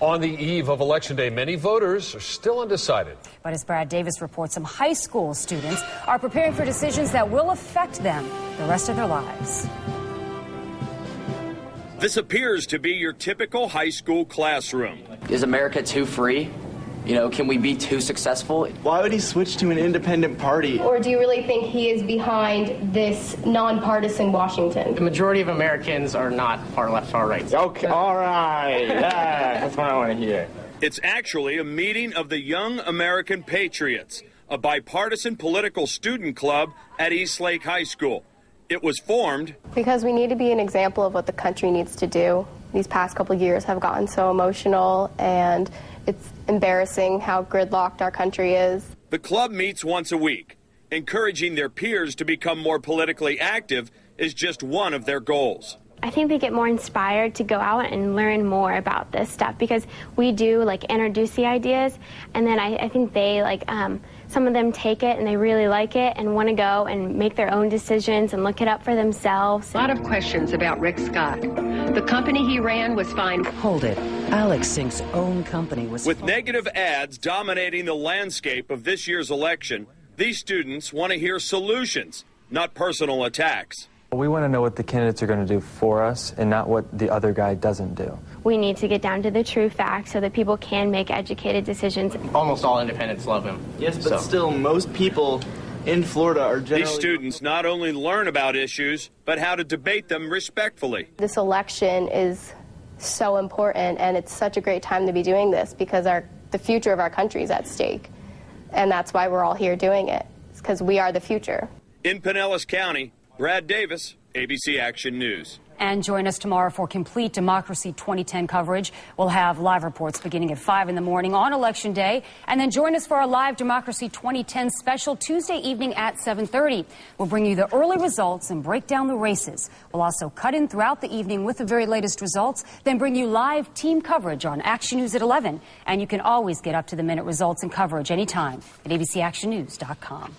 On the eve of Election Day, many voters are still undecided. But as Brad Davis reports, some high school students are preparing for decisions that will affect them the rest of their lives. This appears to be your typical high school classroom. Is America too free? You know, can we be too successful? Why would he switch to an independent party? Or do you really think he is behind this nonpartisan Washington? The majority of Americans are not far left, far right. Okay, all right. Yeah, that's what I want to hear. It's actually a meeting of the Young American Patriots, a bipartisan political student club at Eastlake High School. It was formed because we need to be an example of what the country needs to do. These past couple of years have gotten so emotional, and it's embarrassing how gridlocked our country is. The club meets once a week. Encouraging their peers to become more politically active is just one of their goals. I think they get more inspired to go out and learn more about this stuff because we do introduce the ideas, and then I think they some of them take it and they really like it and want to go and make their own decisions and look it up for themselves. A lot of questions about Rick Scott. The company he ran was fine. Hold it. Alex Sink's own company was... With negative ads dominating the landscape of this year's election, these students want to hear solutions, not personal attacks. We want to know what the candidates are going to do for us and not what the other guy doesn't do. We need to get down to the true facts so that people can make educated decisions. Almost all independents love him. Yes, but still, most people in Florida are generally... These students not only learn about issues, but how to debate them respectfully. This election is so important, and it's such a great time to be doing this because the future of our country is at stake. And that's why we're all here doing it. It's because we are the future. In Pinellas County, Brad Davis, ABC Action News. And join us tomorrow for complete Democracy 2010 coverage. We'll have live reports beginning at 5 in the morning on Election Day. And then join us for our live Democracy 2010 special Tuesday evening at 7:30. We'll bring you the early results and break down the races. We'll also cut in throughout the evening with the very latest results, then bring you live team coverage on Action News at 11. And you can always get up-to-the-minute results and coverage anytime at abcactionnews.com.